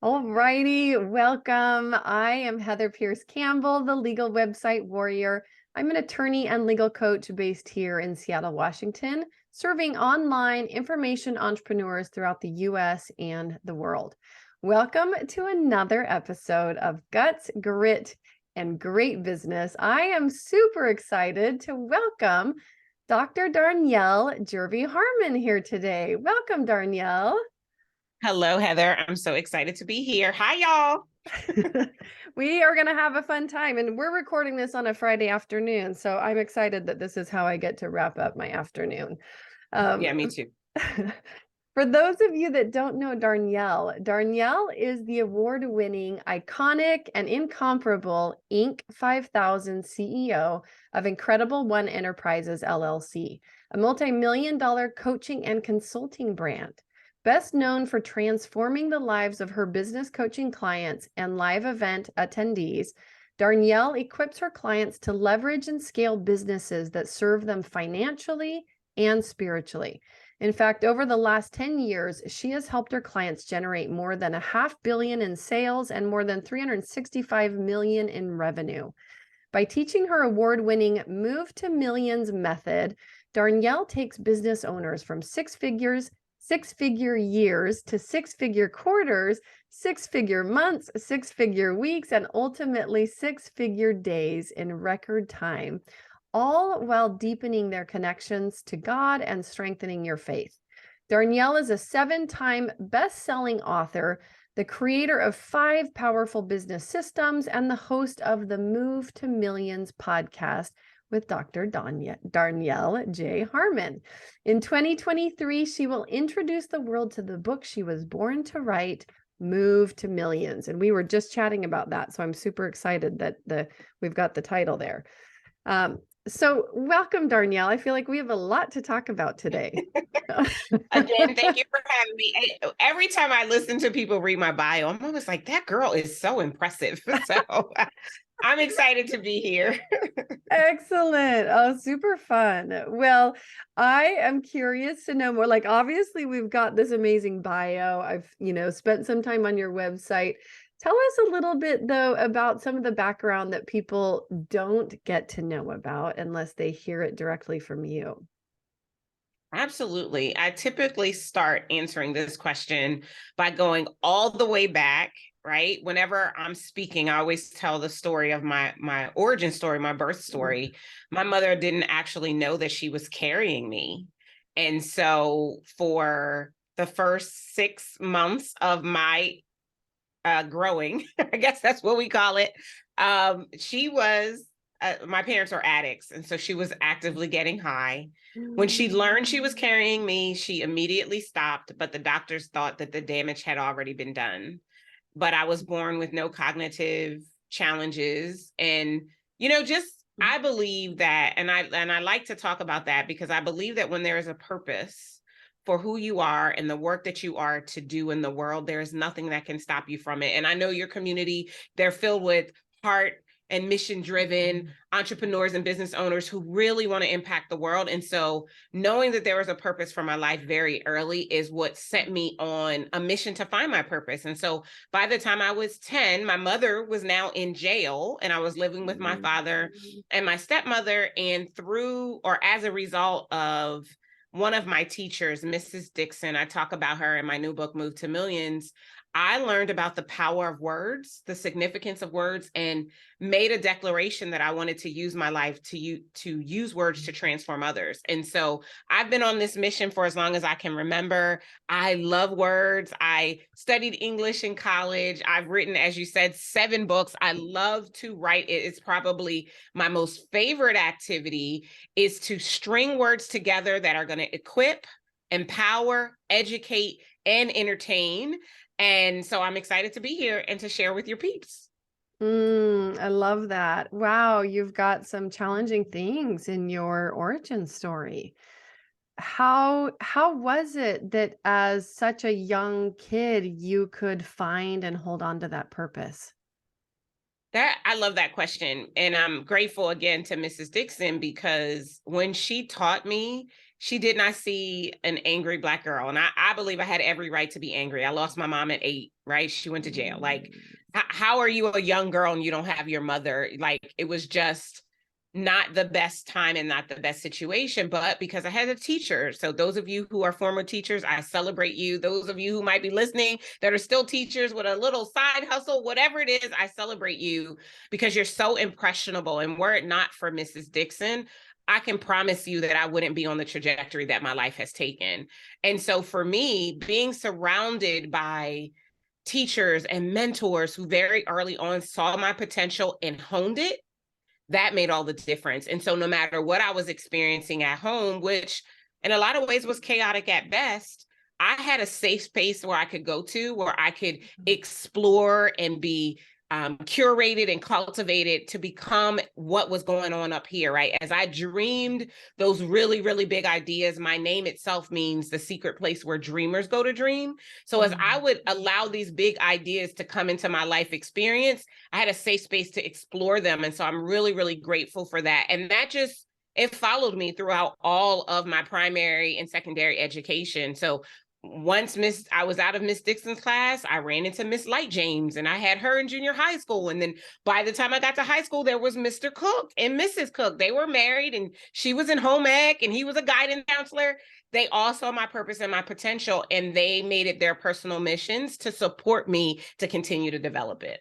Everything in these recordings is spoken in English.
All righty, welcome. I am Heather Pierce Campbell, the legal website warrior. I'm an attorney and legal coach based here in Seattle, Washington, serving online information entrepreneurs throughout the US and the world. Welcome to another episode of Guts, Grit, and Great Business. I am super excited to welcome Dr. Darnyelle Jervey Harmon here today. Welcome, Darnyelle. Hello, Heather. I'm so excited to be here. Hi, y'all. We are going to have a fun time, and we're recording this on a Friday afternoon, so I'm excited that this is how I get to wrap up my afternoon. Yeah, me too. For those of you that don't know Darnyelle is the award-winning, iconic, and incomparable Inc. 5000 CEO of Incredible One Enterprises, LLC, a multi-million-dollar coaching and consulting brand. Best known for transforming the lives of her business coaching clients and live event attendees, Darnyelle equips her clients to leverage and scale businesses that serve them financially and spiritually. In fact, over the last 10 years, she has helped her clients generate more than $500 million in sales and more than $365 million in revenue. By teaching her award-winning Move to Millions method, Darnyelle takes business owners from six-figure years to six-figure quarters, six-figure months, six-figure weeks, and ultimately six-figure days in record time, all while deepening their connections to God and strengthening your faith. Darnyelle is a 7-time best-selling author, the creator of 5 powerful business systems, and the host of the Move to Millions podcast with Dr. Darnyelle J. Harmon. In 2023, she will introduce the world to the book she was born to write, Move to Millions. And we were just chatting about that, so I'm super excited that we've got the title there. So welcome, Darnyelle. I feel like we have a lot to talk about today. Again, thank you for having me. Every time I listen to people read my bio, I'm always like, that girl is so impressive. So I'm excited to be here. Excellent. Oh, super fun. Well, I am curious to know more. Like, obviously, we've got this amazing bio. I've, spent some time on your website. Tell us a little bit, though, about some of the background that people don't get to know about unless they hear it directly from you. Absolutely. I typically start answering this question by going all the way back, right? Whenever I'm speaking, I always tell the story of my origin story, my birth story. My mother didn't actually know that she was carrying me. And so for the first 6 months of my growing, I guess that's what we call it, she was, my parents are addicts. And so she was actively getting high. When she learned she was carrying me, she immediately stopped, but the doctors thought that the damage had already been done. But I was born with no cognitive challenges. And, I believe that, and I like to talk about that because I believe that when there is a purpose for who you are and the work that you are to do in the world, there is nothing that can stop you from it. And I know your community, they're filled with heart and mission-driven entrepreneurs and business owners who really want to impact the world. And so knowing that there was a purpose for my life very early is what set me on a mission to find my purpose. And so by the time I was 10, my mother was now in jail and I was living with my father and my stepmother. And as a result of one of my teachers, Mrs. Dixon, I talk about her in my new book, Move to Millions. I learned about the power of words, the significance of words, and made a declaration that I wanted to use my life to use words to transform others. And so I've been on this mission for as long as I can remember. I love words. I studied English in college. I've written, as you said, 7 books. I love to write. It's probably my most favorite activity is to string words together that are going to equip, empower, educate, and entertain. And so I'm excited to be here and to share with your peeps. I love that. Wow, you've got some challenging things in your origin story. How was it that as such a young kid you could find and hold on to that purpose? I love that question. And I'm grateful again to Mrs. Dixon because when she taught me, she did not see an angry Black girl. And I believe I had every right to be angry. I lost my mom at 8, right? She went to jail. Like, how are you a young girl and you don't have your mother? Like, it was just not the best time and not the best situation, but because I had a teacher. So those of you who are former teachers, I celebrate you. Those of you who might be listening that are still teachers with a little side hustle, whatever it is, I celebrate you because you're so impressionable. And were it not for Mrs. Dixon, I can promise you that I wouldn't be on the trajectory that my life has taken. And so for me, being surrounded by teachers and mentors who very early on saw my potential and honed it, that made all the difference. And so no matter what I was experiencing at home, which in a lot of ways was chaotic at best, I had a safe space where I could go to, where I could explore and be curated and cultivated to become what was going on up here, right? As I dreamed those really, really big ideas, my name itself means the secret place where dreamers go to dream. So as I would allow these big ideas to come into my life experience, I had a safe space to explore them. And so I'm really, really grateful for that. And that just, it followed me throughout all of my primary and secondary education. So once I was out of Miss Dixon's class, I ran into Miss Light James and I had her in junior high school. And then by the time I got to high school, there was Mr. Cook and Mrs. Cook. They were married and she was in home ec and he was a guidance counselor. They all saw my purpose and my potential, and they made it their personal missions to support me to continue to develop it.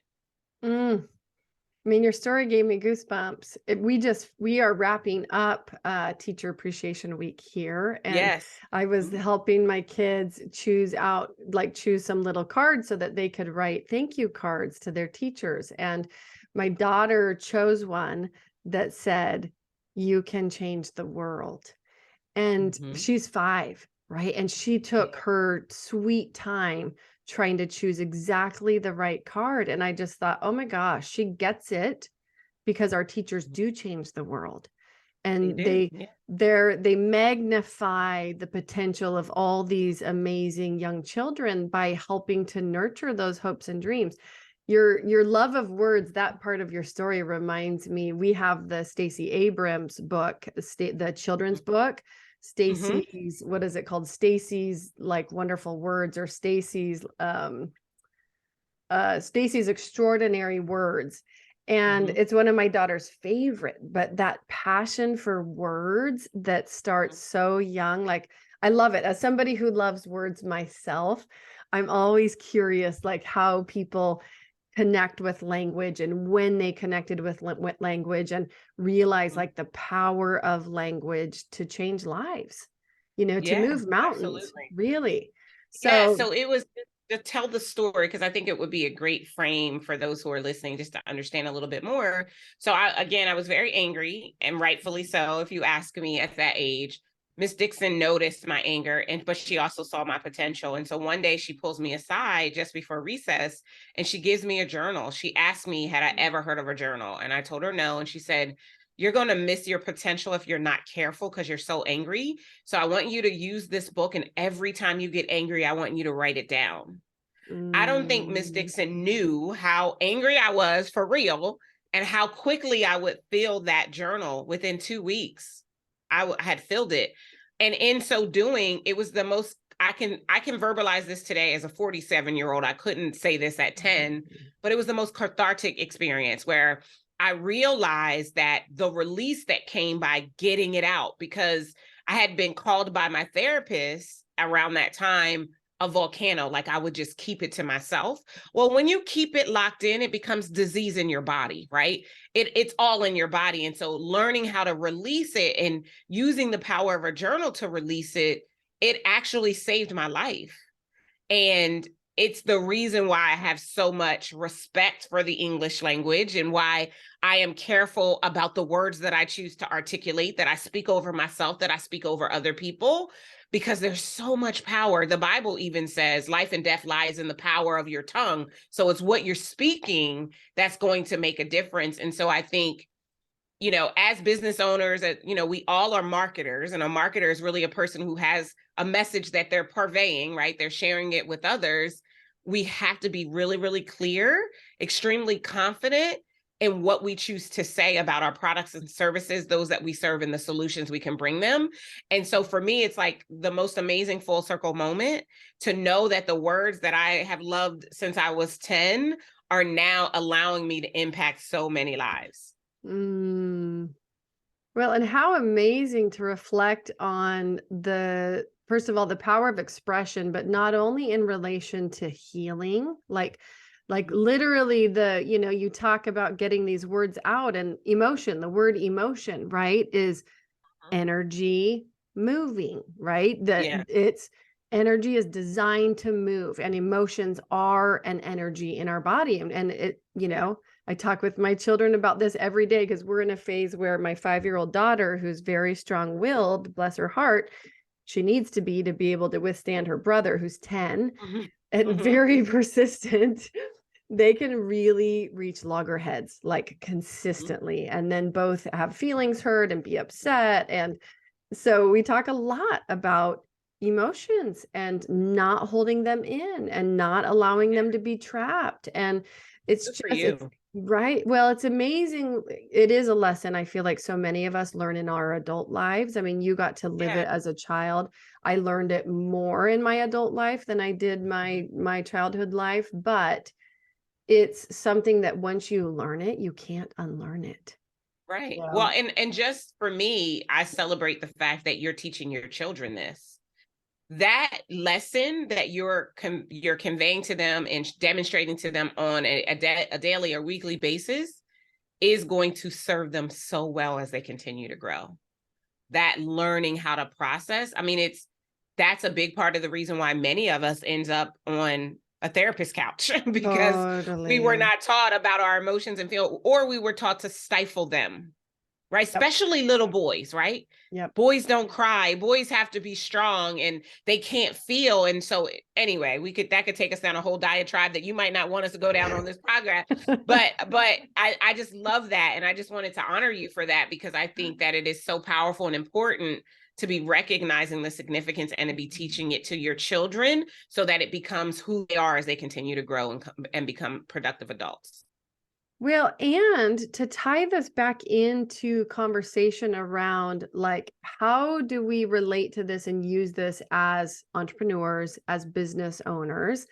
I mean, your story gave me goosebumps. We are wrapping up Teacher Appreciation Week here. And yes. I was helping my kids choose some little cards so that they could write thank you cards to their teachers. And my daughter chose one that said, "You can change the world." And she's 5, right? And she took her sweet time trying to choose exactly the right card. And I just thought, oh my gosh, she gets it, because our teachers do change the world. And they magnify the potential of all these amazing young children by helping to nurture those hopes and dreams. Your love of words, that part of your story reminds me, we have the Stacey Abrams book, the children's book, Stacey's, what is it called? Stacey's like wonderful words, or Stacey's extraordinary words. And it's one of my daughter's favorite, but that passion for words that starts so young, like, I love it. As somebody who loves words myself, I'm always curious, like, how people connect with language and when they connected with language and realize like the power of language to change lives, to move mountains, really. So it was to tell the story, because I think it would be a great frame for those who are listening just to understand a little bit more. So I was very angry, and rightfully so, if you ask me at that age. Miss Dixon noticed my anger, but she also saw my potential. And so one day she pulls me aside just before recess and she gives me a journal. She asked me, had I ever heard of a journal? And I told her no. And she said, "You're going to miss your potential if you're not careful because you're so angry. So I want you to use this book, and every time you get angry, I want you to write it down." I don't think Miss Dixon knew how angry I was for real and how quickly I would fill that journal. Within 2 weeks, I had filled it. And in so doing, it was the most, I can verbalize this today as a 47-year-old. I couldn't say this at 10, but it was the most cathartic experience where I realized that the release that came by getting it out, because I had been called by my therapist around that time a volcano, like I would just keep it to myself. Well, when you keep it locked in, it becomes disease in your body, right? It's all in your body. And so learning how to release it and using the power of a journal to release it, it actually saved my life. And it's the reason why I have so much respect for the English language and why I am careful about the words that I choose to articulate, that I speak over myself, that I speak over other people, because there's so much power. The Bible even says life and death lies in the power of your tongue. So it's what you're speaking that's going to make a difference. And so I think, as business owners, we all are marketers, and a marketer is really a person who has a message that they're purveying, right? They're sharing it with others. We have to be really, really clear, extremely confident, in what we choose to say about our products and services, those that we serve, and the solutions we can bring them. And so for me, it's like the most amazing full circle moment to know that the words that I have loved since I was 10 are now allowing me to impact so many lives. Mm. Well, and how amazing to reflect on first of all, the power of expression, but not only in relation to healing, like literally you talk about getting these words out, and emotion, the word emotion, right, is energy moving, right? Yeah. It's energy is designed to move, and emotions are an energy in our body. And I talk with my children about this every day, because we're in a phase where my 5-year-old daughter, who's very strong-willed, bless her heart, she needs to be able to withstand her brother, who's 10 and very persistent. They can really reach loggerheads like consistently, and then both have feelings hurt and be upset. And so we talk a lot about emotions and not holding them in and not allowing them to be trapped. And it's Good for just, it's you. right. Well, it's amazing. It is a lesson I feel like so many of us learn in our adult lives. I mean, you got to live Yeah. it as a child. I learned it more in my adult life than I did my childhood life, but it's something that once you learn it, you can't unlearn it. Right. Well, So, and just for me, I celebrate the fact that you're teaching your children this. That lesson that you're conveying to them and demonstrating to them on a daily or weekly basis is going to serve them so well as they continue to grow. That learning how to process, I mean, that's a big part of the reason why many of us ends up on a therapist couch because we were totally. not taught about our emotions and feel, or we were taught to stifle them, right? Yep. Especially little boys, right? Yep. Boys don't cry. Boys have to be strong and they can't feel. And so anyway, that could take us down a whole diatribe that you might not want us to go down on this podcast. But I just love that. And I just wanted to honor you for that, because I think that it is so powerful and important to be recognizing the significance and to be teaching it to your children so that it becomes who they are as they continue to grow and become productive adults. Well, and to tie this back into conversation around, like, how do we relate to this and use this as entrepreneurs, as business owners?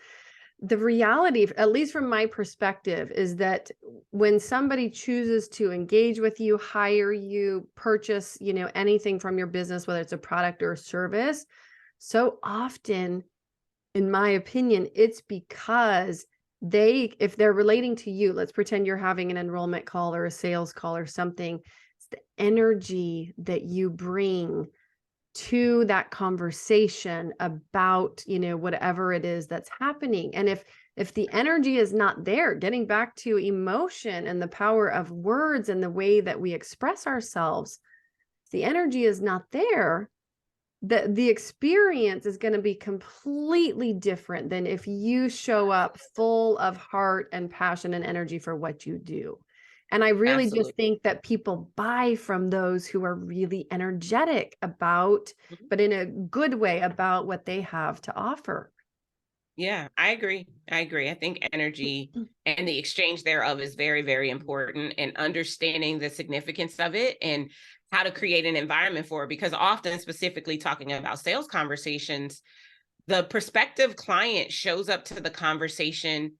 The reality, at least from my perspective, is that when somebody chooses to engage with you, hire you, purchase, anything from your business, whether it's a product or a service, so often, in my opinion, it's because if they're relating to you, let's pretend you're having an enrollment call or a sales call or something, it's the energy that you bring to that conversation about, whatever it is that's happening. And if the energy is not there, getting back to emotion and the power of words and the way that we express ourselves, if the energy is not there, the experience is going to be completely different than if you show up full of heart and passion and energy for what you do. And I really just Absolutely. think that people buy from those who are really energetic about, but in a good way, about what they have to offer. Yeah, I agree. I agree. I think energy and the exchange thereof is very, very important, and understanding the significance of it and how to create an environment for it. Because often, specifically talking about sales conversations, the prospective client shows up to the conversation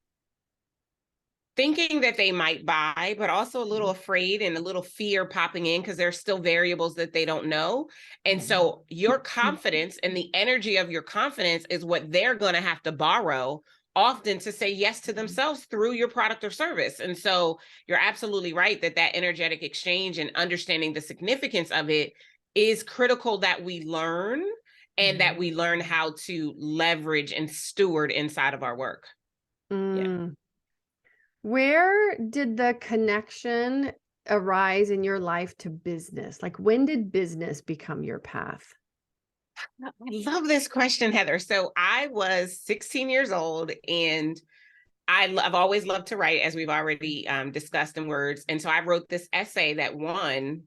thinking that they might buy, but also a little afraid and a little fear popping in because there's still variables that they don't know. And so your confidence and the energy of your confidence is what they're going to have to borrow often to say yes to themselves through your product or service. And so you're absolutely right that energetic exchange and understanding the significance of it is critical, that we learn, and that we learn how to leverage and steward inside of our work. Yeah. Mm. Where did the connection arise in your life to business? Like, when did business become your path? I love this question, Heather. So I was 16 years old, and I've always loved to write, as we've already discussed in words. And so I wrote this essay that won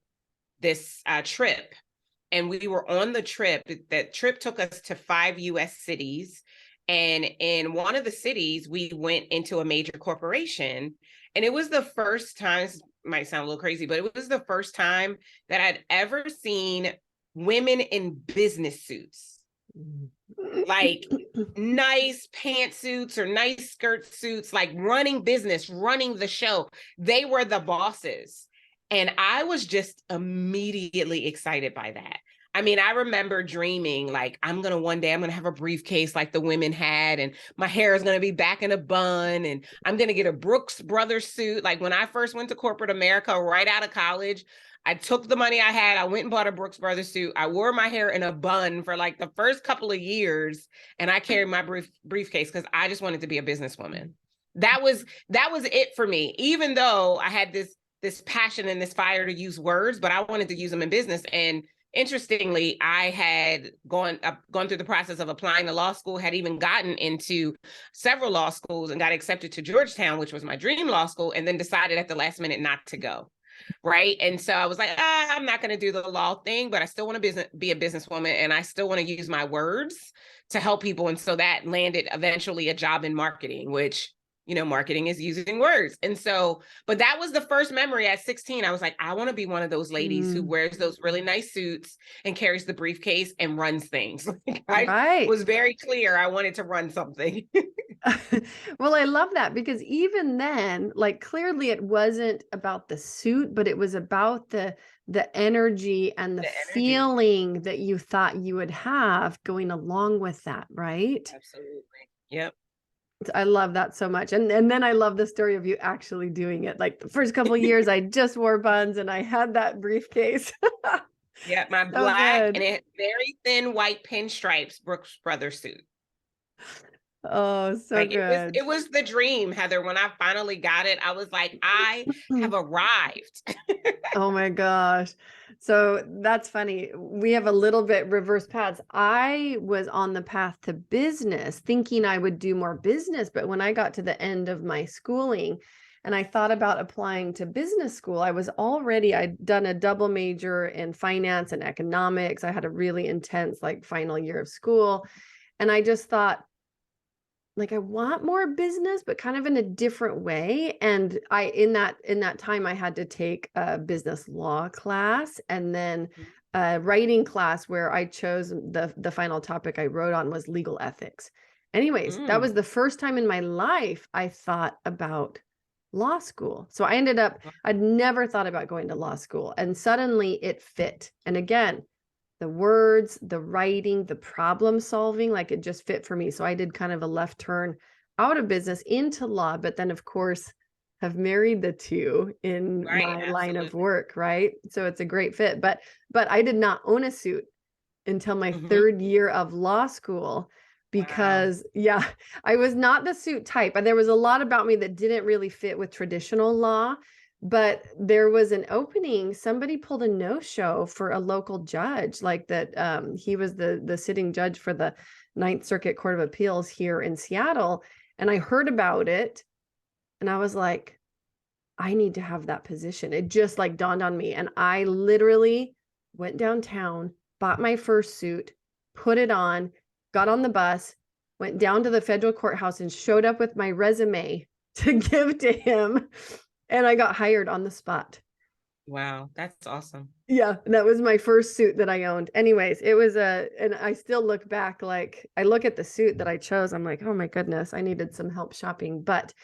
this trip. And we were on the trip. That trip took us to 5 US cities. And in one of the cities, we went into a major corporation. And it was the first time, this might sound a little crazy, but it was the first time that I'd ever seen women in business suits, like nice pantsuits or nice skirt suits, like running business, running the show. They were the bosses. And I was just immediately excited by that. I mean, I remember dreaming like, one day I'm going to have a briefcase like the women had, and my hair is going to be back in a bun, and I'm going to get a Brooks Brothers suit. Like when I first went to corporate America right out of college, I took the money I had, I went and bought a Brooks Brothers suit. I wore my hair in a bun for like the first couple of years, and I carried my briefcase because I just wanted to be a businesswoman. That was it for me, even though I had this passion and this fire to use words, but I wanted to use them in business. And interestingly, I had gone through the process of applying to law school, had even gotten into several law schools and got accepted to Georgetown, which was my dream law school, and then decided at the last minute not to go. Right. And so I was like, I'm not going to do the law thing, but I still want to be a businesswoman, and I still want to use my words to help people. And so that landed eventually a job in marketing, which, marketing is using words. And so, but that was the first memory at 16. I was like, I want to be one of those ladies who wears those really nice suits and carries the briefcase and runs things. I was very clear I wanted to run something. Well, I love that, because even then, like, clearly it wasn't about the suit, but it was about the energy and the feeling that you thought you would have going along with that, right? Absolutely. Yep. I love that so much. And then I love the story of you actually doing it. Like the first couple of years, I just wore buns and I had that briefcase. Yeah, my black and it very thin white pinstripes Brooks Brothers suit. Oh, so good. It was the dream, Heather. When I finally got it, I was like, I have arrived. Oh my gosh. So that's funny. We have a little bit reverse paths. I was on the path to business, thinking I would do more business. But when I got to the end of my schooling and I thought about applying to business school, I'd done a double major in finance and economics. I had a really intense, like, final year of school. And I just thought, like, I want more business, but kind of in a different way. And in that time, I had to take a business law class and then a writing class where I chose the final topic I wrote on was legal ethics. Anyways, that was the first time in my life I thought about law school. So I'd never thought about going to law school, and suddenly it fit. And again, the words, the writing, the problem solving, like, it just fit for me. So I did kind of a left turn out of business into law, but then of course have married the two in my line of work, right? So it's a great fit. But I did not own a suit until my third year of law school, because I was not the suit type. And there was a lot about me that didn't really fit with traditional law. But there was an opening. Somebody pulled a no-show for a local judge, like that. He was the sitting judge for the Ninth Circuit Court of Appeals here in Seattle. And I heard about it and I was like, I need to have that position. It just like dawned on me. And I literally went downtown, bought my first suit, put it on, got on the bus, went down to the federal courthouse and showed up with my resume to give to him. And I got hired on the spot. Wow, that's awesome. Yeah, that was my first suit that I owned. Anyways, it was and I still look back, like, I look at the suit that I chose, I'm like, oh my goodness, I needed some help shopping. But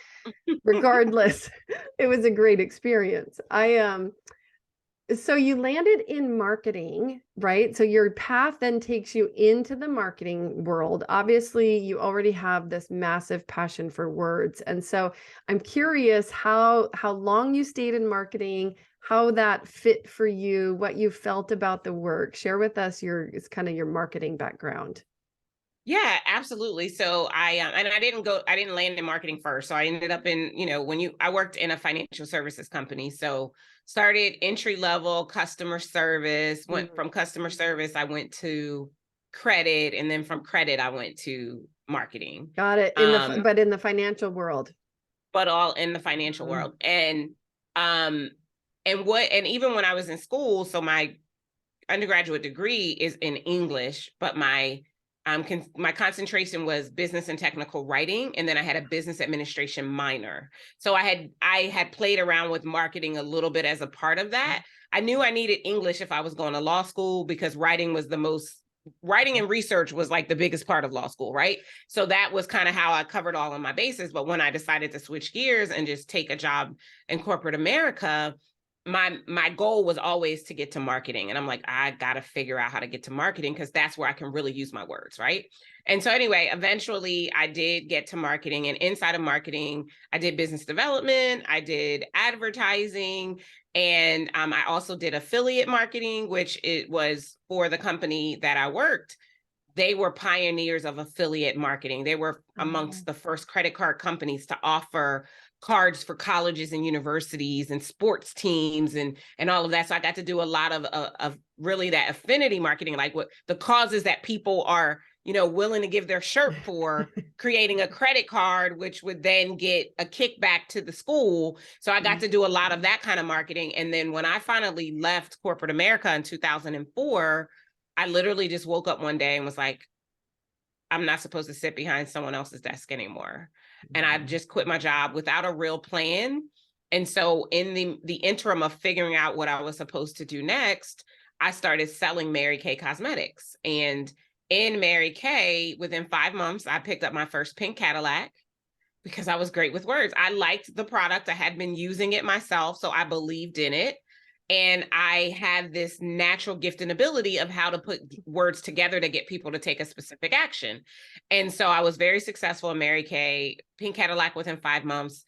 regardless, it was a great experience. So you landed in marketing, right? So your path then takes you into the marketing world. Obviously, you already have this massive passion for words. And so I'm curious how long you stayed in marketing, how that fit for you, what you felt about the work. Share with us it's kind of your marketing background. Yeah, absolutely. So I didn't land in marketing first. So I ended up in, I worked in a financial services company. So started entry level customer service, went from customer service, I went to credit. And then from credit, I went to marketing. Got it. But in the financial world. But all in the financial world. And even when I was in school, so my undergraduate degree is in English, but my my concentration was business and technical writing, and then I had a business administration minor. So I had played around with marketing a little bit as a part of that. I knew I needed English if I was going to law school, because writing and research was like the biggest part of law school, right? So that was kind of how I covered all of my bases. But when I decided to switch gears and just take a job in corporate America, my goal was always to get to marketing. And I'm like, I got to figure out how to get to marketing, because that's where I can really use my words, right? And so anyway, eventually I did get to marketing, and inside of marketing, I did business development, I did advertising, and I also did affiliate marketing, which it was for the company that I worked. They were pioneers of affiliate marketing. They were amongst the first credit card companies to offer cards for colleges and universities and sports teams and all of that. So I got to do a lot of really that affinity marketing, like what the causes that people are, willing to give their shirt for, creating a credit card, which would then get a kickback to the school. So I got to do a lot of that kind of marketing. And then when I finally left corporate America in 2004, I literally just woke up one day and was like, I'm not supposed to sit behind someone else's desk anymore. And I just quit my job without a real plan. And so in the interim of figuring out what I was supposed to do next, I started selling Mary Kay cosmetics. And in Mary Kay, within 5 months, I picked up my first pink Cadillac, because I was great with words. I liked the product. I had been using it myself, so I believed in it. And I had this natural gift and ability of how to put words together to get people to take a specific action. And so I was very successful in Mary Kay, pink Cadillac within 5 months.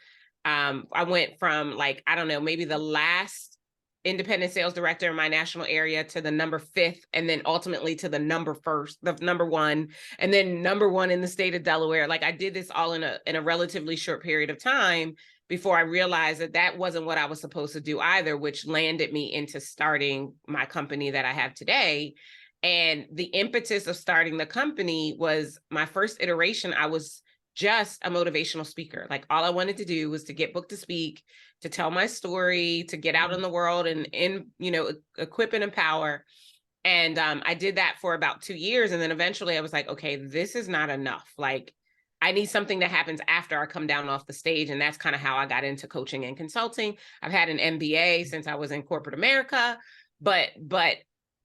I went from, like, I don't know, maybe the last independent sales director in my national area to the number 5th, and then ultimately to the number 1, and then number 1 in the state of Delaware. Like, I did this all in a relatively short period of time before I realized that wasn't what I was supposed to do either, which landed me into starting my company that I have today. And the impetus of starting the company was my first iteration. I was just a motivational speaker. Like, all I wanted to do was to get booked to speak, to tell my story, to get out in the world and equip and empower. And I did that for about 2 years. And then eventually I was like, okay, this is not enough. Like, I need something that happens after I come down off the stage. And that's kind of how I got into coaching and consulting. I've had an MBA since I was in corporate America, but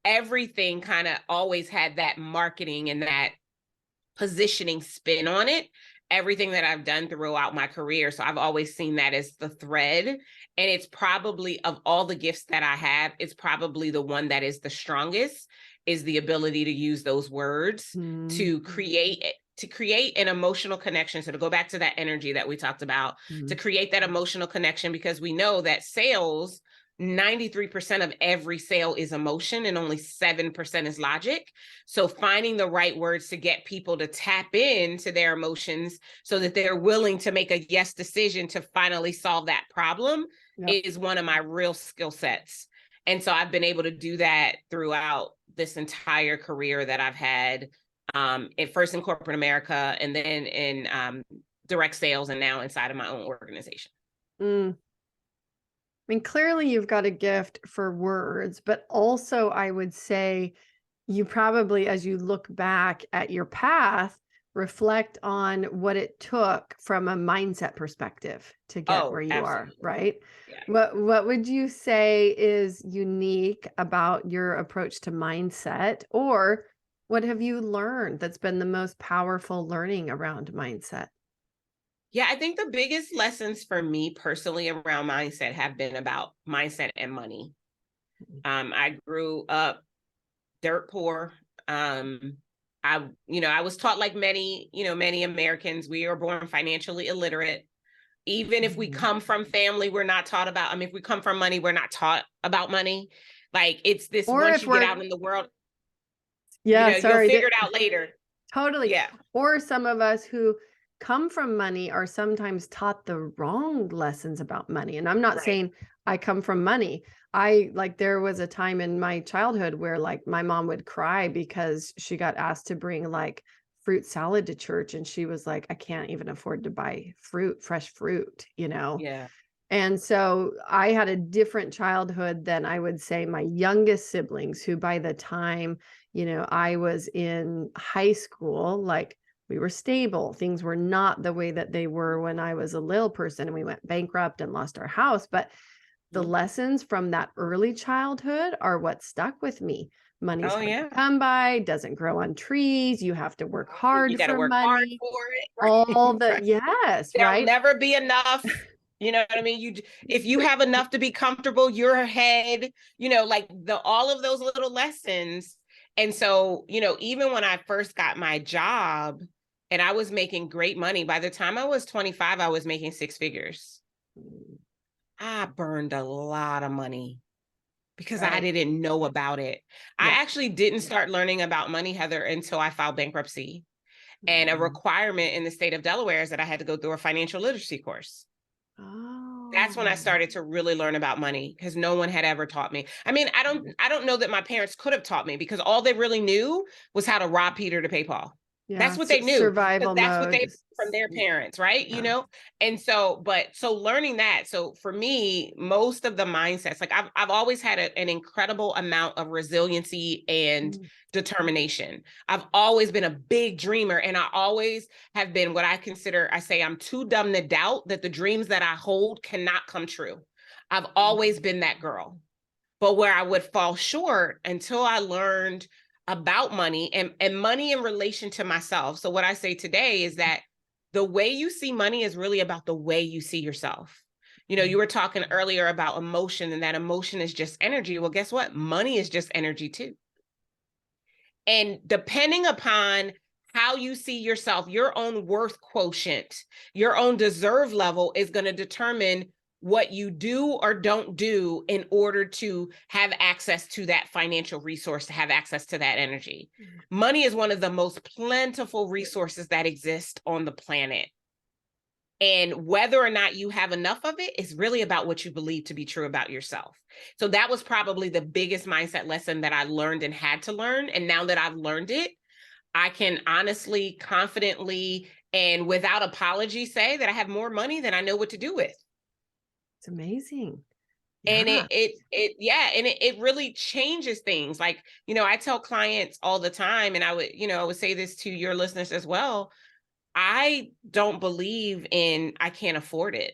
everything kind of always had that marketing and that positioning spin on it. Everything that I've done throughout my career. So I've always seen that as the thread. And it's probably, of all the gifts that I have, it's probably the one that is the strongest, is the ability to use those words to create an emotional connection. So to go back to that energy that we talked about, to create that emotional connection, because we know that sales, 93% of every sale is emotion and only 7% is logic. So finding the right words to get people to tap into their emotions so that they're willing to make a yes decision to finally solve that problem is one of my real skill sets. And so I've been able to do that throughout this entire career that I've had, at first in corporate America, and then in direct sales, and now inside of my own organization. I mean, clearly you've got a gift for words, but also I would say you probably, as you look back at your path, reflect on what it took from a mindset perspective to get where you are, right? Yeah. What would you say is unique about your approach to mindset, or what have you learned that's been the most powerful learning around mindset? Yeah, I think the biggest lessons for me personally around mindset have been about mindset and money. I grew up dirt poor. I was taught, like many Americans, we are born financially illiterate. Even if we come from family, we're not taught about, if we come from money, we're not taught about money. Like, it's this, or once you get out in the world, you'll figure it out later. Totally. Yeah. Or some of us who come from money are sometimes taught the wrong lessons about money. And I'm not saying I come from money. There was a time in my childhood where, like, my mom would cry because she got asked to bring, like, fruit salad to church. And she was like, I can't even afford to buy fresh fruit, Yeah. And so I had a different childhood than I would say my youngest siblings, who by the time, I was in high school, like we were stable. Things were not the way that they were when I was a little person and we went bankrupt and lost our house. But the lessons from that early childhood are what stuck with me. Money's Oh hard to yeah. come by, doesn't grow on trees. You have to work You hard got to for work hard money. for it, All right? the, Right. yes, There'll right? never be enough. You know what I mean? If you have enough to be comfortable, you're ahead, like all of those little lessons. And so, even when I first got my job and I was making great money, by the time I was 25, I was making six figures. I burned a lot of money because I Right. didn't know about it. I Yeah. actually didn't start learning about money, Heather, until I filed bankruptcy. And a requirement in the state of Delaware is that I had to go through a financial literacy course. That's when I Oh, started to really learn about money, because no one had ever taught me. I mean, I don't know that my parents could have taught me, because all they really knew was how to rob Peter to pay Paul. yeah. That's what they knew, because Survival that's what mode. they from their parents, right? Yeah. And so, so learning that. So for me, most of the mindsets, like I've always had an incredible amount of resiliency and Mm. determination. I've always been a big dreamer, and I always have been what I say I'm too dumb to doubt that the dreams that I hold cannot come true. I've always been that girl. But where I would fall short until I learned about money and money in relation to myself. So what I say today is that the way you see money is really about the way you see yourself. You were talking earlier about emotion, and that emotion is just energy. Well, guess what? Money is just energy too. And depending upon how you see yourself, your own worth quotient, your own deserve level is going to determine what you do or don't do in order to have access to that financial resource, to have access to that energy. Money is one of the most plentiful resources that exist on the planet. And whether or not you have enough of it is really about what you believe to be true about yourself. So that was probably the biggest mindset lesson that I learned and had to learn. And now that I've learned it, I can honestly, confidently, and without apology say that I have more money than I know what to do with. It's amazing. And Yeah. it really changes things. Like, I tell clients all the time, and I would say this to your listeners as well. I don't believe in I can't afford it.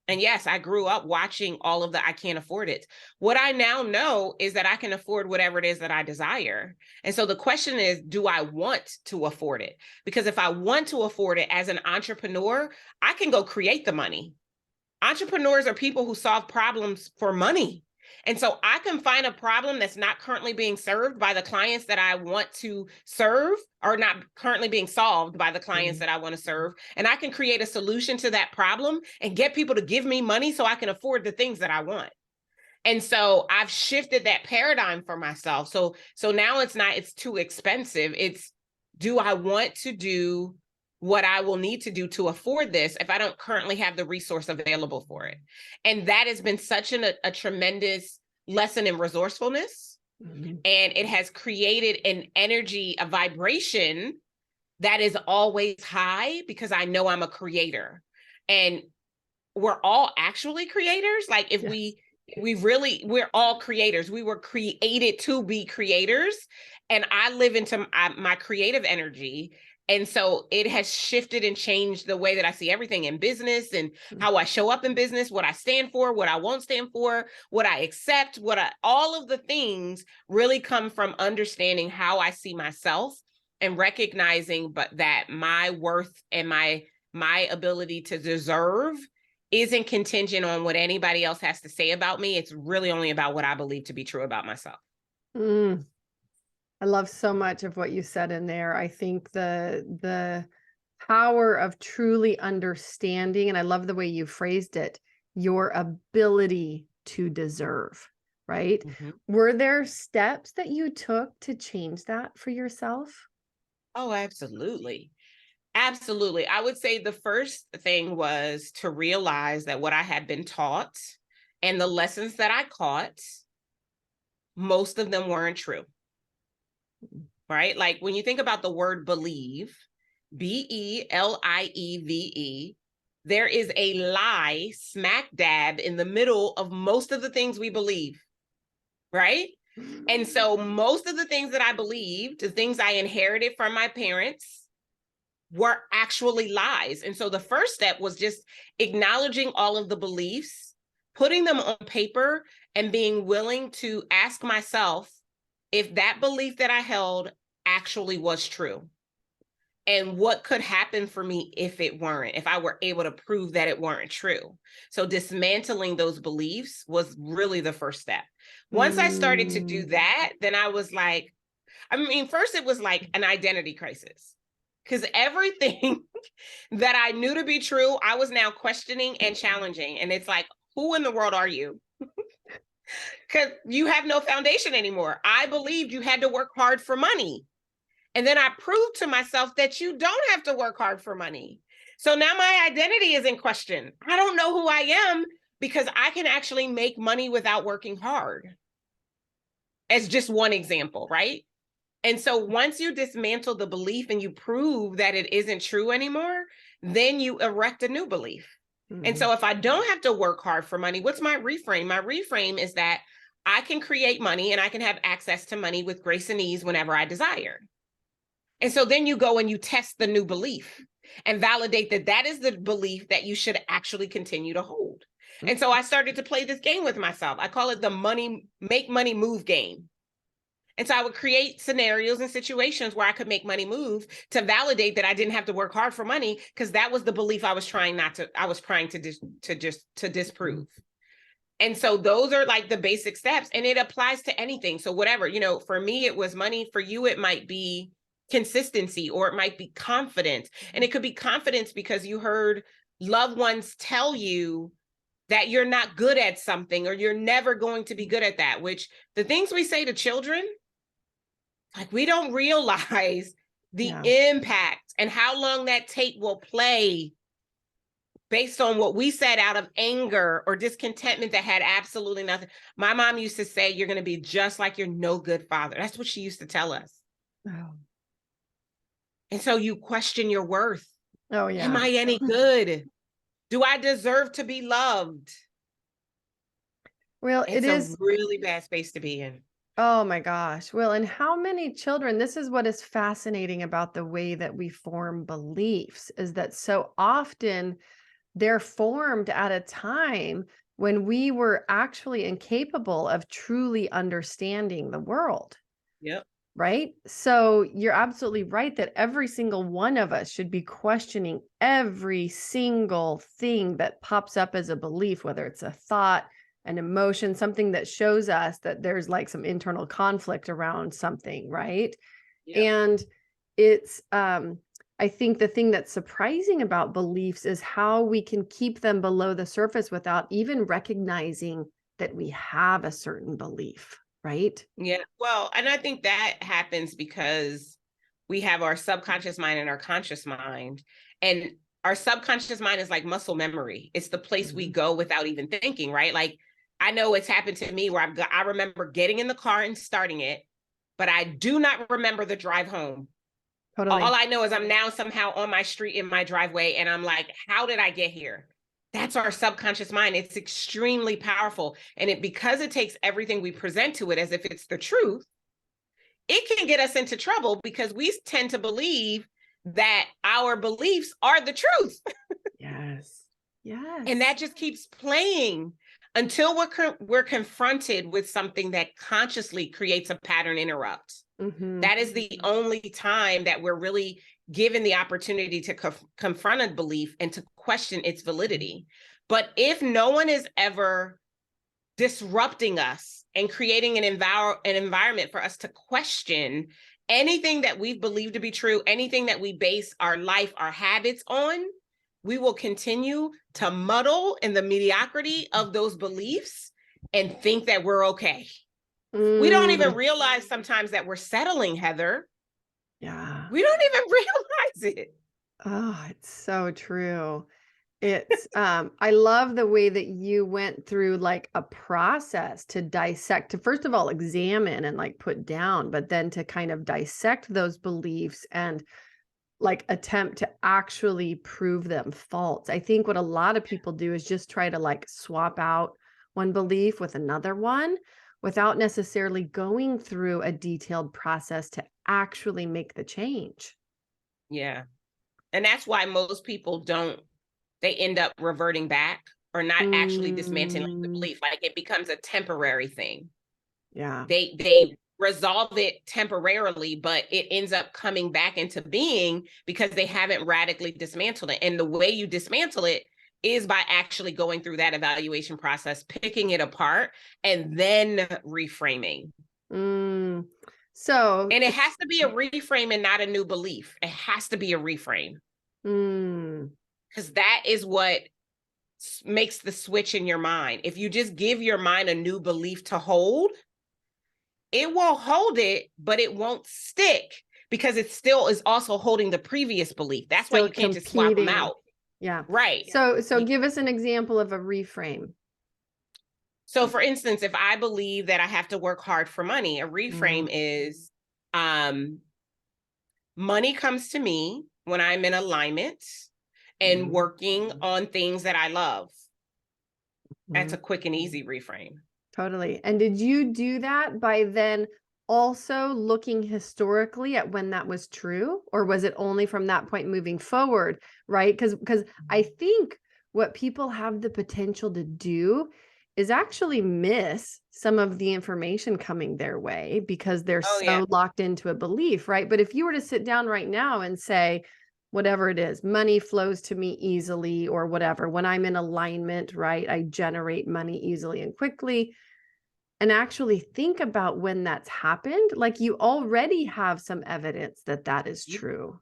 And yes, I grew up watching all of the I can't afford it. What I now know is that I can afford whatever it is that I desire. And so the question is, do I want to afford it? Because if I want to afford it as an entrepreneur, I can go create the money. Entrepreneurs are people who solve problems for money. And so I can find a problem that's not currently being served by the clients that I want to serve, or not currently being solved by the clients that I want to serve. And I can create a solution to that problem and get people to give me money so I can afford the things that I want. And so I've shifted that paradigm for myself. So now it's too expensive. It's, do I want to do what I will need to do to afford this if I don't currently have the resource available for it? And that has been such a tremendous lesson in resourcefulness. Mm-hmm. And it has created an energy, a vibration that is always high, because I know I'm a creator. And we're all actually creators. Like if we're all creators. We were created to be creators. And I live into my creative energy. And so it has shifted and changed the way that I see everything in business, and how I show up in business, what I stand for, what I won't stand for, what I accept, all of the things really come from understanding how I see myself, and recognizing that my worth and my ability to deserve isn't contingent on what anybody else has to say about me. It's really only about what I believe to be true about myself. I love so much of what you said in there. I think the power of truly understanding, and I love the way you phrased it, your ability to deserve, right? Mm-hmm. Were there steps that you took to change that for yourself? Oh, absolutely. Absolutely. I would say the first thing was to realize that what I had been taught and the lessons that I caught, most of them weren't true. Right? Like when you think about the word believe, Believe, there is a lie smack dab in the middle of most of the things we believe, right? And so most of the things that I believed, the things I inherited from my parents, were actually lies. And so the first step was just acknowledging all of the beliefs, putting them on paper, and being willing to ask myself if that belief that I held actually was true. And what could happen for me if it weren't, if I were able to prove that it weren't true. So dismantling those beliefs was really the first step. Once I started to do that, then I was like, I mean, first it was like an identity crisis, because everything that I knew to be true, I was now questioning and challenging. And it's like, who in the world are you? Because you have no foundation anymore. I believed you had to work hard for money. And then I proved to myself that you don't have to work hard for money. So now my identity is in question. I don't know who I am because I can actually make money without working hard. As just one example, right? And so once you dismantle the belief and you prove that it isn't true anymore, then you erect a new belief. And so if I don't have to work hard for money, what's my reframe? My reframe is that I can create money and I can have access to money with grace and ease whenever I desire. And so then you go and you test the new belief and validate that that is the belief that you should actually continue to hold. And so I started to play this game with myself. I call it the make money move game. And so I would create scenarios and situations where I could make money move to validate that I didn't have to work hard for money, because that was the belief I was trying to disprove. And so those are like the basic steps, and it applies to anything. So whatever, for me, it was money. For you, it might be consistency, or it might be confidence. And it could be confidence because you heard loved ones tell you that you're not good at something, or you're never going to be good at that, which the things we say to children, like, we don't realize the impact and how long that tape will play based on what we said out of anger or discontentment that had absolutely nothing. My mom used to say, you're going to be just like your no good father. That's what she used to tell us. Oh. And so you question your worth. Oh, yeah. Am I any good? Do I deserve to be loved? Well, it's a really bad space to be in. Oh my gosh. Well, and how many children, this is what is fascinating about the way that we form beliefs, is that so often they're formed at a time when we were actually incapable of truly understanding the world. Yep. Right? So you're absolutely right that every single one of us should be questioning every single thing that pops up as a belief, whether it's a thought, an emotion, something that shows us that there's like some internal conflict around something, right? Yep. And it's, I think the thing that's surprising about beliefs is how we can keep them below the surface without even recognizing that we have a certain belief. Right? Yeah. Well, and I think that happens because we have our subconscious mind and our conscious mind. And our subconscious mind is like muscle memory. It's the place we go without even thinking, right? Like, I know it's happened to me where I remember getting in the car and starting it, but I do not remember the drive home. Totally. All I know is I'm now somehow on my street in my driveway, and I'm like, how did I get here? That's our subconscious mind. It's extremely powerful. And because it takes everything we present to it as if it's the truth, it can get us into trouble because we tend to believe that our beliefs are the truth. Yes. Yes. And that just keeps playing until we're confronted with something that consciously creates a pattern interrupt. Mm-hmm. That is the only time that we're really given the opportunity to confront a belief and to question its validity. But if no one is ever disrupting us and creating an environment for us to question anything that we've believed to be true, anything that we base our life, our habits on, we will continue to muddle in the mediocrity of those beliefs and think that we're okay. We don't even realize sometimes that we're settling, Heather. Yeah. We don't even realize it. Oh, it's so true. It's, I love the way that you went through like a process to dissect, to first of all, examine and like put down, but then to kind of dissect those beliefs and like attempt to actually prove them false. I think what a lot of people do is just try to like swap out one belief with another one without necessarily going through a detailed process to actually make the change. Yeah. And that's why most people they end up reverting back or not actually dismantling the Mm, belief. Like it becomes a temporary thing. yeah. They resolve it temporarily, but it ends up coming back into being because they haven't radically dismantled it. And the way you dismantle it is by actually going through that evaluation process, picking it apart, and then reframing. Mm. So, And it has to be a reframe and not a new belief. It has to be a reframe mm, because that is what makes the switch in your mind. If you just give your mind a new belief to hold, it will hold it, but it won't stick because it still is also holding the previous belief. That's why still you can't just swap them competing. out. Yeah. Right. So give us an example of a reframe. So for instance, if I believe that I have to work hard for money, a reframe Mm, is money comes to me when I'm in alignment and working on things that I love. That's a quick and easy reframe. totally. And did you do that by then also looking historically at when that was true, or was it only from that point moving forward, right? Because I think what people have the potential to do is actually miss some of the information coming their way because they're Oh yeah. so locked into a belief, right? But if you were to sit down right now and say, whatever it is, money flows to me easily or whatever, when I'm in alignment, right, I generate money easily and quickly, and actually think about when that's happened, like you already have some evidence that that is true.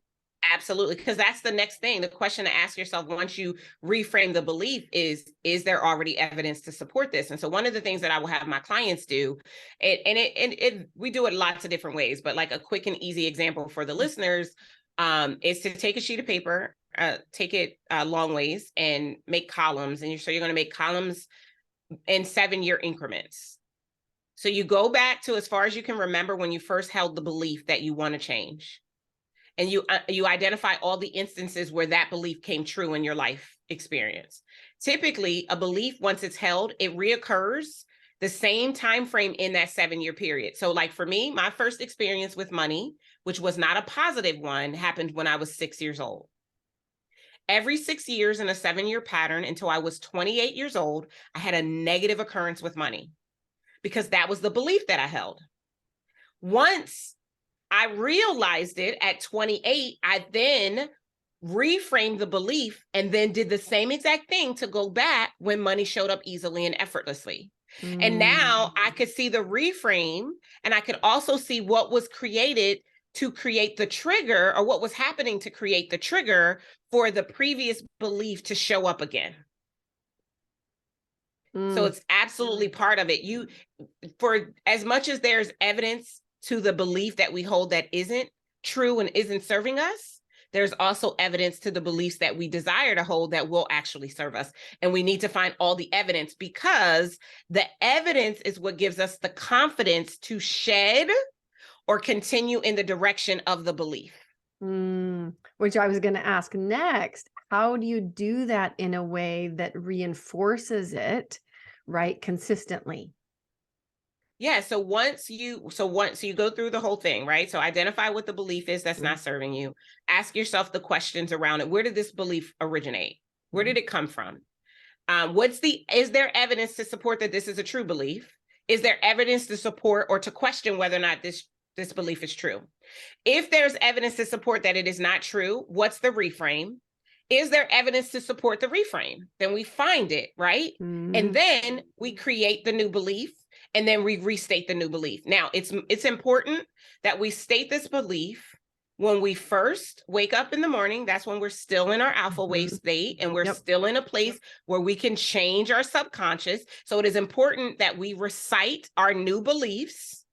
Absolutely, because that's the next thing. The question to ask yourself once you reframe the belief is there already evidence to support this? And so one of the things that I will have my clients do, we do it lots of different ways, but like a quick and easy example for the listeners is to take a sheet of paper, take it long ways and make columns. And so you're going to make columns in 7-year increments. So you go back to as far as you can remember when you first held the belief that you want to change. And you identify all the instances where that belief came true in your life experience. Typically, a belief, once it's held, it reoccurs the same time frame in that 7-year period. So like for me, my first experience with money, which was not a positive one, happened when I was 6 years old. Every 6 years in a 7-year pattern until I was 28 years old, I had a negative occurrence with money because that was the belief that I held. Once I realized it at 28, I then reframed the belief and then did the same exact thing to go back when money showed up easily and effortlessly. And now I could see the reframe and I could also see what was created to create the trigger or what was happening to create the trigger for the previous belief to show up again. So it's absolutely part of it. For as much as there's evidence to the belief that we hold that isn't true and isn't serving us, there's also evidence to the beliefs that we desire to hold that will actually serve us. And we need to find all the evidence because the evidence is what gives us the confidence to shed or continue in the direction of the belief. Which I was going to ask next. How do you do that in a way that reinforces it, right, consistently? Yeah. So once you go through the whole thing, right? So identify what the belief is that's not serving you. Ask yourself the questions around it. Where did this belief originate? Where did it come from? Is there evidence to support that this is a true belief? Is there evidence to support or to question whether or not this belief is true? If there's evidence to support that it is not true, what's the reframe? Is there evidence to support the reframe? Then we find it, right? And then we create the new belief and then we restate the new belief. Now, it's important that we state this belief when we first wake up in the morning. That's when we're still in our alpha wave state and we're still in a place where we can change our subconscious. So it is important that we recite our new beliefs.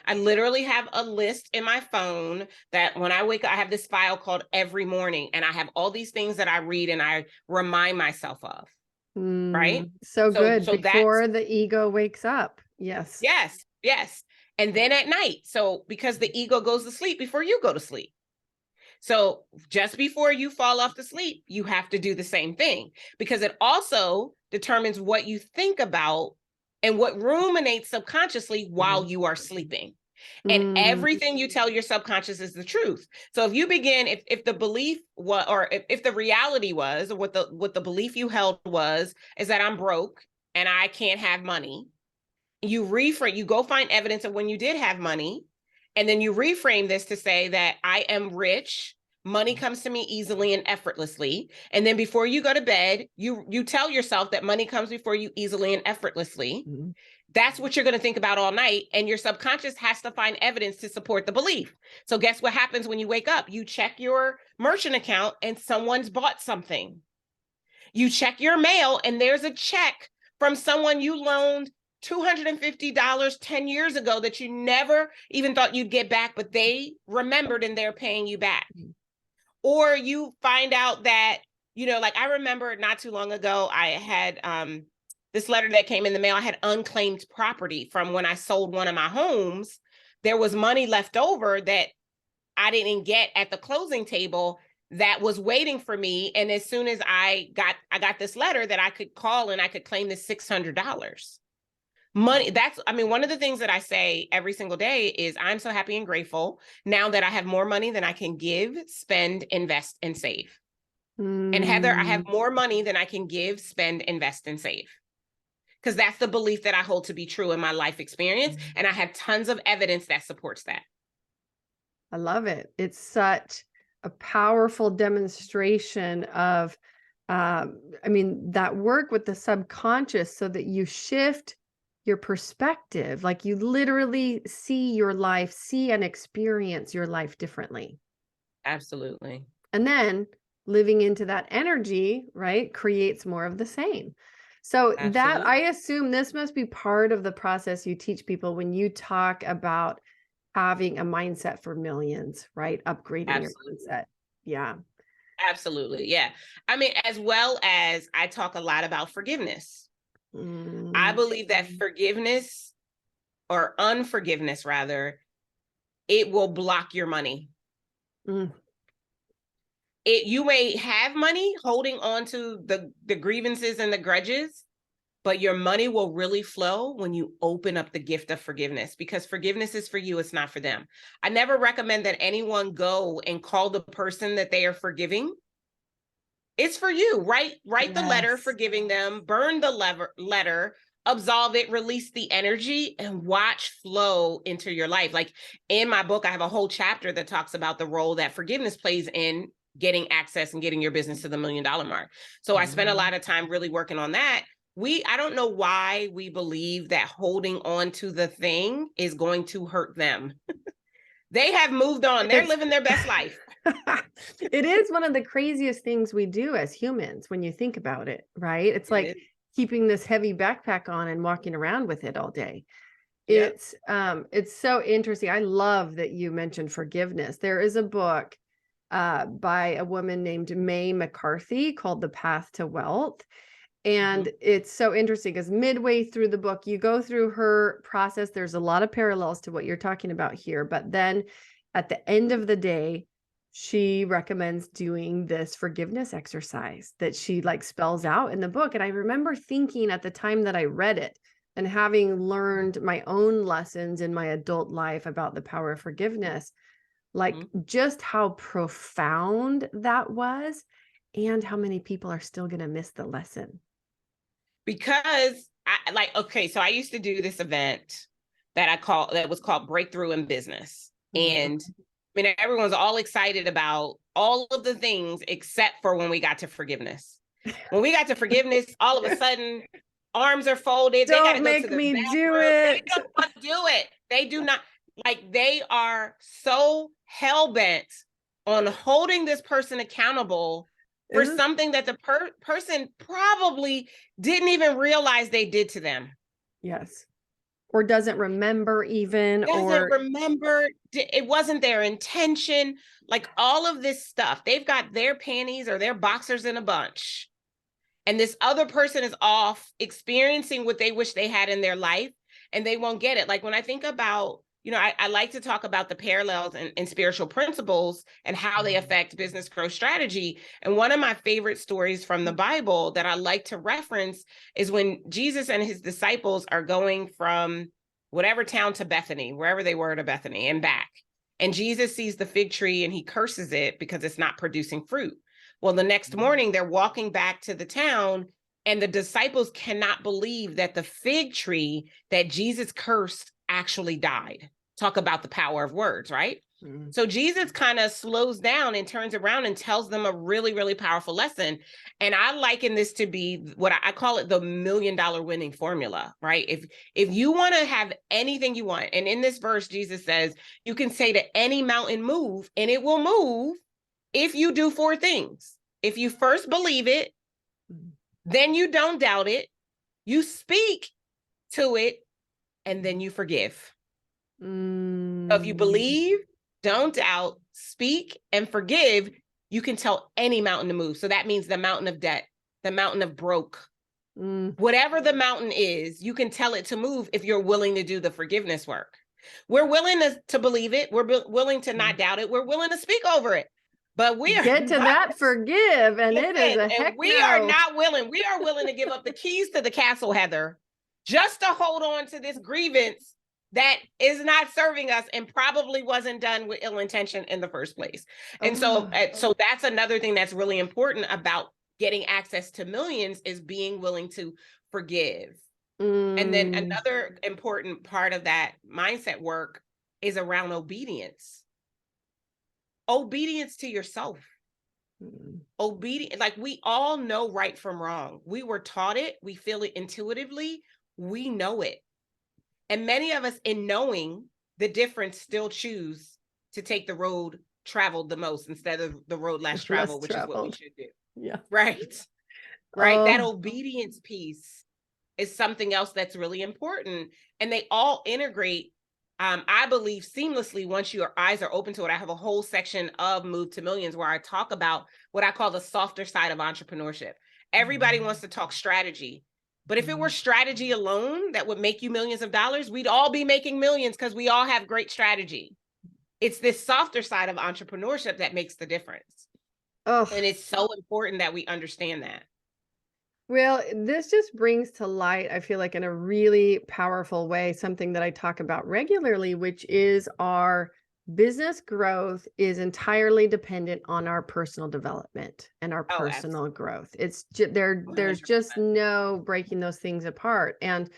I literally have a list in my phone that when I wake up, I have this file called Every Morning, and I have all these things that I read and I remind myself of. Right. So good. So that's, Before the ego wakes up. Yes. yes. And then at night. So because the ego goes to sleep before you go to sleep. So just before you fall off to sleep, you have to do the same thing, because it also determines what you think about and what ruminates subconsciously while you are sleeping. And everything you tell your subconscious is the truth. So if you begin, if the belief was, or if the reality was, or what the belief you held was, is that I'm broke and I can't have money, you reframe, you go find evidence of when you did have money, and then you reframe this to say that I am rich. Money comes to me easily and effortlessly. And then before you go to bed, you tell yourself that money comes before you easily and effortlessly. That's what you're going to think about all night. And your subconscious has to find evidence to support the belief. So guess what happens when you wake up? You check your merchant account and someone's bought something. You check your mail and there's a check from someone you loaned $250 10 years ago that you never even thought you'd get back, but they remembered and they're paying you back. Or you find out that, like I remember not too long ago, I had this letter that came in the mail. I had unclaimed property from when I sold one of my homes. There was money left over that I didn't get at the closing table that was waiting for me. And as soon as I got this letter that I could call and I could claim this $600. Money, one of the things that I say every single day is I'm so happy and grateful now that I have more money than I can give, spend, invest, and save. And Heather, I have more money than I can give, spend, invest, and save. Because that's the belief that I hold to be true in my life experience. And I have tons of evidence that supports that. I love it. It's such a powerful demonstration of, that work with the subconscious so that you shift your perspective. Like you literally see your life, see and experience your life differently. Absolutely. And then living into that energy, right, creates more of the same. So Absolutely. that, I assume this must be part of the process you teach people when you talk about having a mindset for millions, right? Upgrading Absolutely. your mindset. Yeah. Absolutely. Yeah. As well as I talk a lot about forgiveness. I believe that forgiveness, or unforgiveness rather, it will block your money. You may have money holding on to the grievances and the grudges, but your money will really flow when you open up the gift of forgiveness, because forgiveness is for you. It's not for them. I never recommend that anyone go and call the person that they are forgiving. It's for you. Write the letter forgiving them, burn the letter, absolve it, release the energy, and watch flow into your life. Like in my book, I have a whole chapter that talks about the role that forgiveness plays in getting access and getting your business to the $1 million mark. So I spent a lot of time really working on that. I don't know why we believe that holding on to the thing is going to hurt them. They have moved on. They're living their best life. It is one of the craziest things we do as humans when you think about it, right? It's like keeping this heavy backpack on and walking around with it all day. Yep. It's so interesting. I love that you mentioned forgiveness. There is a book by a woman named May McCarthy called The Path to Wealth. And it's so interesting because midway through the book, you go through her process. There's a lot of parallels to what you're talking about here. But then at the end of the day, she recommends doing this forgiveness exercise that she spells out in the book. And I remember thinking at the time that I read it and having learned my own lessons in my adult life about the power of forgiveness, just how profound that was and how many people are still going to miss the lesson. Because so I used to do this event that was called Breakthrough in Business. And everyone's all excited about all of the things except for when we got to forgiveness. When we got to forgiveness, all of a sudden, arms are folded. Don't make me do it. They don't want to do it. They do not. They are so hell-bent on holding this person accountable for something that the person probably didn't even realize they did to them. Yes. Or doesn't remember even. Remember, it wasn't their intention. All of this stuff, they've got their panties or their boxers in a bunch. And this other person is off experiencing what they wish they had in their life, and they won't get it. When I think about, I like to talk about the parallels in spiritual principles and how they affect business growth strategy. And one of my favorite stories from the Bible that I like to reference is when Jesus and his disciples are going from whatever town to Bethany, wherever they were to Bethany and back. And Jesus sees the fig tree and he curses it because it's not producing fruit. Well, the next morning they're walking back to the town and the disciples cannot believe that the fig tree that Jesus cursed actually died. Talk about the power of words, right? Mm-hmm. So Jesus kind of slows down and turns around and tells them a really, really powerful lesson. And I liken this to be what I call it the $1 million winning formula, right? If you want to have anything you want, and in this verse, Jesus says, you can say to any mountain, move, and it will move if you do 4 things. If you first believe it, then you don't doubt it, you speak to it, and then you forgive. So if you believe, don't doubt, speak, and forgive, you can tell any mountain to move. So that means the mountain of debt, the mountain of broke, whatever the mountain is, you can tell it to move if you're willing to do the forgiveness work. We're willing to believe it. We're willing to not doubt it. We're willing to speak over it. But we are get to that forgive, and it is a heck we no. are not willing. We are willing to give up the keys to the castle, Heather, just to hold on to this grievance that is not serving us and probably wasn't done with ill intention in the first place. And so that's another thing that's really important about getting access to millions is being willing to forgive. And then another important part of that mindset work is around obedience. Obedience to yourself. Obedience, like we all know right from wrong. We were taught it. We feel it intuitively. We know it. And many of us, in knowing the difference, still choose to take the road traveled the most instead of the road less traveled, which is what we should do. Yeah. Right. Right. That obedience piece is something else that's really important. And they all integrate, I believe, seamlessly once your eyes are open to it. I have a whole section of Move to Millions where I talk about what I call the softer side of entrepreneurship. Everybody wants to talk strategy. But if it were strategy alone that would make you millions of dollars, we'd all be making millions because we all have great strategy. It's this softer side of entrepreneurship that makes the difference. And it's so important that we understand that. Well, this just brings to light, I feel like in a really powerful way, something that I talk about regularly, which is our business growth is entirely dependent on our personal development and our personal growth. It's there's just no breaking those things apart. And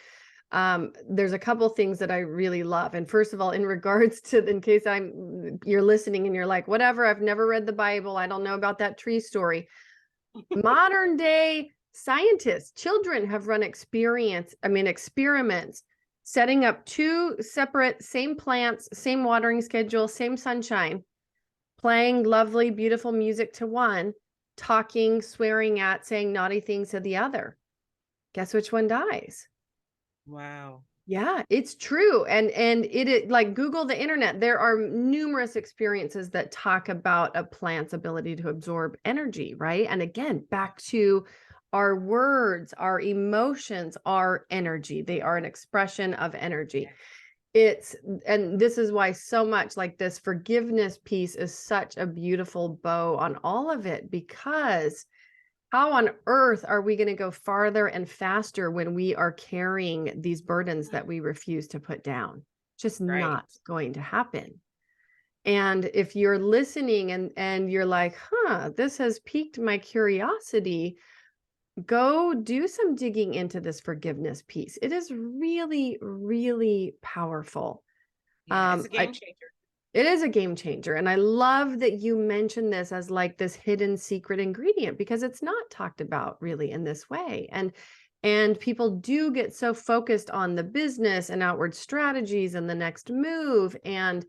there's a couple things that I really love. And first of all, in regards to, in case you're listening and you're like, whatever, I've never read the Bible, I don't know about that tree story. Modern day scientists, children have run experiments, setting up 2 separate, same plants, same watering schedule, same sunshine, playing lovely, beautiful music to one, talking, swearing at, saying naughty things to the other. Guess which one dies? Wow. Yeah, it's true. And it like Google the internet. There are numerous experiences that talk about a plant's ability to absorb energy, right? And again, back to our words, our emotions are energy. They are an expression of energy. And this is why so much like this forgiveness piece is such a beautiful bow on all of it, because how on earth are we going to go farther and faster when we are carrying these burdens that we refuse to put down? Just not going to happen. And if you're listening and you're like, this has piqued my curiosity, go do some digging into this forgiveness piece. It is really, really powerful. Yeah, it's a game changer. It is a game changer. And I love that you mentioned this as like this hidden secret ingredient, because it's not talked about really in this way. And people do get so focused on the business and outward strategies and the next move. And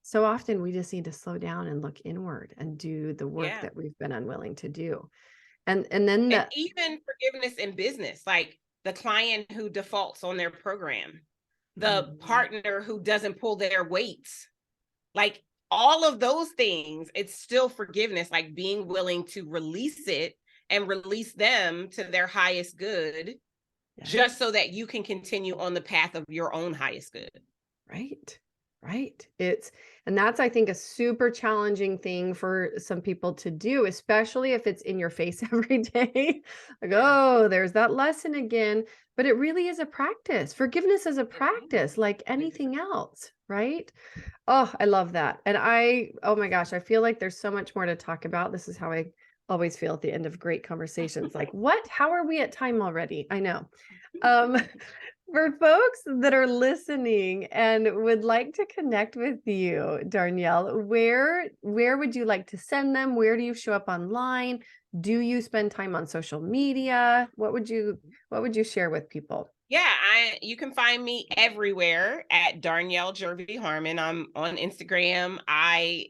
so often we just need to slow down and look inward and do the work that we've been unwilling to do. And then even forgiveness in business, like the client who defaults on their program, the partner who doesn't pull their weight, like all of those things, it's still forgiveness, like being willing to release it and release them to their highest good, just so that you can continue on the path of your own highest good. Right. Right. And that's, I think, a super challenging thing for some people to do, especially if it's in your face every day. Like, Yeah. oh, there's that lesson again. But it really is a practice. Forgiveness is a Mhm. practice like It is. anything else. Right. Oh, I love that. And oh my gosh, I feel like there's so much more to talk about. This is how I always feel at the end of great conversations. Like, what? How are we at time already? I know. Um, for folks that are listening and would like to connect with you, Darnyelle, where would you like to send them? Where do you show up online? Do you spend time on social media? What would you share with people? Yeah, you can find me everywhere at Darnyelle Jervey Harmon. I'm on Instagram. I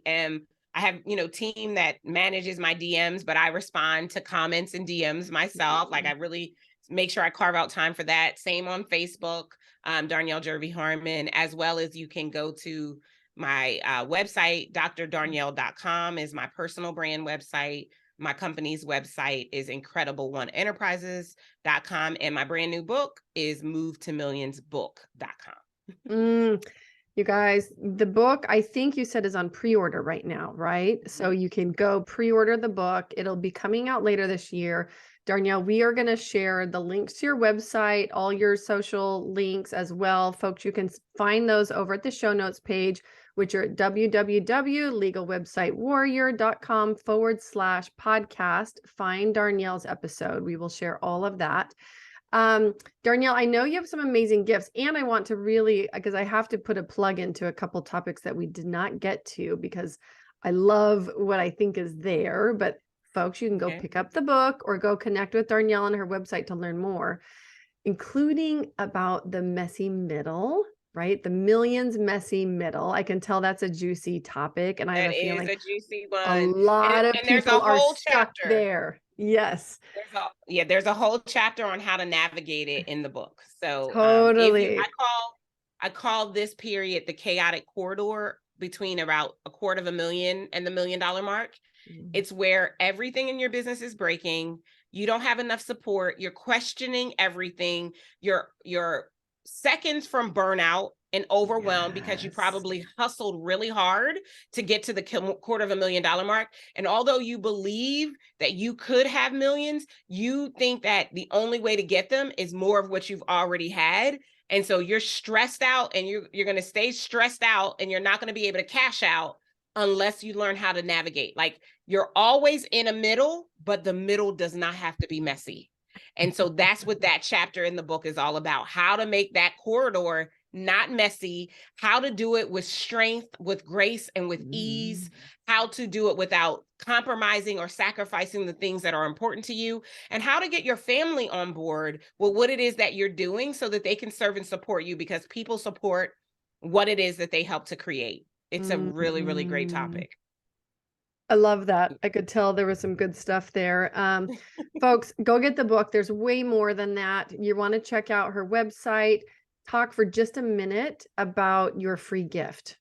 have, team that manages my DMs, but I respond to comments and DMs myself. Like, I really make sure I carve out time for that. Same on Facebook, Darnyelle Jervey Harmon, as well as you can go to my website, drdarnyelle.com is my personal brand website. My company's website is incredible1enterprises.com, and my brand new book is movetomillionsbook.com. Mm, you guys, the book, I think you said, is on pre-order right now, right? So you can go pre-order the book. It'll be coming out later this year. Darnyelle, we are going to share the links to your website, all your social links as well. Folks, you can find those over at the show notes page, which are at www.legalwebsitewwarrior.com/podcast. Find Darnyelle's episode. We will share all of that. Darnyelle, I know you have some amazing gifts, and I want to really, because I have to put a plug into a couple topics that we did not get to, because I love what I think is there. But folks, you can go Okay. pick up the book or go connect with Darnyelle on her website to learn more, including about the messy middle, right? The millions messy middle. I can tell that's a juicy topic, and I have That a is feeling a juicy a one. lot of And there's a people are whole stuck chapter. there. Yes. There's a whole chapter on how to navigate it in the book. So if you Totally. I call this period the chaotic corridor between about $250,000 and the $1 million mark. Mm. It's where everything in your business is breaking. You don't have enough support. You're questioning everything. You're seconds from burnout and overwhelmed because you Yes. probably hustled really hard to get to the $250,000 mark. And although you believe that you could have millions, you think that the only way to get them is more of what you've already had. And so you're stressed out, and you're going to stay stressed out, and you're not going to be able to cash out unless you learn how to navigate. Like, you're always in a middle, but the middle does not have to be messy. And so that's what that chapter in the book is all about: how to make that corridor not messy, how to do it with strength, with grace, and with ease, how to do it without compromising or sacrificing the things that are important to you, and how to get your family on board with what it is that you're doing so that they can serve and support you, because people support what it is that they help to create. It's a really, really great Mm. topic. I love that. I could tell there was some good stuff there. Folks, go get the book. There's way more than that. You want to check out her website. Talk for just a minute about your free gift.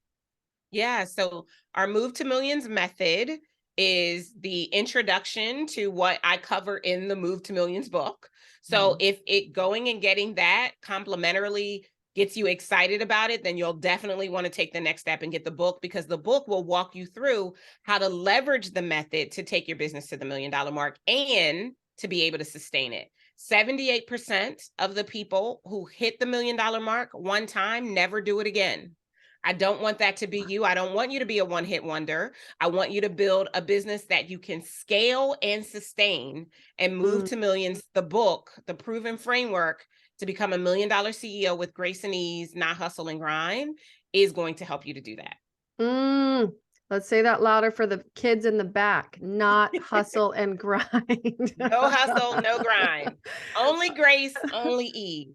Yeah. So our Move to Millions method is the introduction to what I cover in the Move to Millions book. So if it going and getting that complimentarily gets you excited about it, then you'll definitely want to take the next step and get the book, because the book will walk you through how to leverage the method to take your business to the $1 million mark and to be able to sustain it. 78% of the people who hit the $1 million mark one time never do it again. I don't want that to be you. I don't want you to be a one-hit wonder. I want you to build a business that you can scale and sustain. And Move to Millions, the book, the proven framework to become $1 million CEO with grace and ease, not hustle and grind, is going to help you to do that. Let's say that louder for the kids in the back. Not hustle and grind. No hustle, no grind. Only grace, only ease.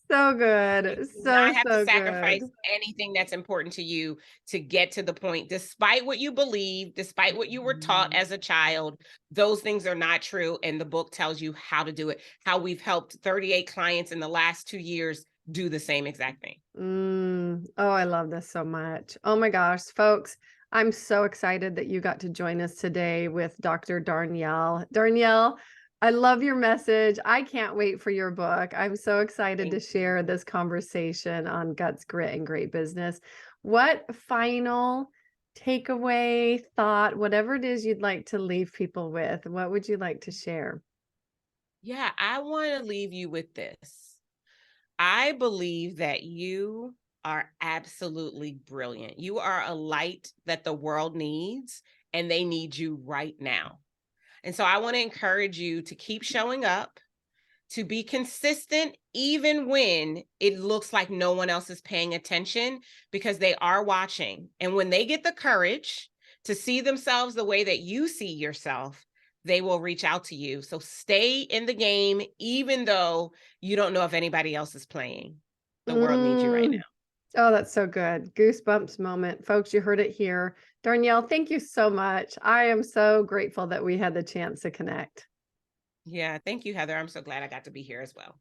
So You good. do So, not have to so sacrifice good. anything that's important to you to get to the point, despite what you believe, despite what you were taught as a child. Those things are not true. And the book tells you how to do it, how we've helped 38 clients in the last 2 years do the same exact thing. Oh, I love this so much. Oh my gosh, folks, I'm so excited that you got to join us today with Dr. Darnyelle. Darnyelle, I love your message. I can't wait for your book. I'm so excited to share this conversation on guts, grit, and great business. what final takeaway, thought, whatever it is you'd like to leave people with, what would you like to share? Yeah, I want to leave you with this. I believe that you are absolutely brilliant. You are a light that the world needs, and they need you right now. And so I want to encourage you to keep showing up, to be consistent, even when it looks like no one else is paying attention, because they are watching. And when they get the courage to see themselves the way that you see yourself, they will reach out to you. So stay in the game, even though you don't know if anybody else is playing. The world needs you right now. Mm. Oh, that's so good. Goosebumps moment. Folks, you heard it here. Darnyelle, thank you so much. I am so grateful that we had the chance to connect. Yeah, thank you, Heather. I'm so glad I got to be here as well.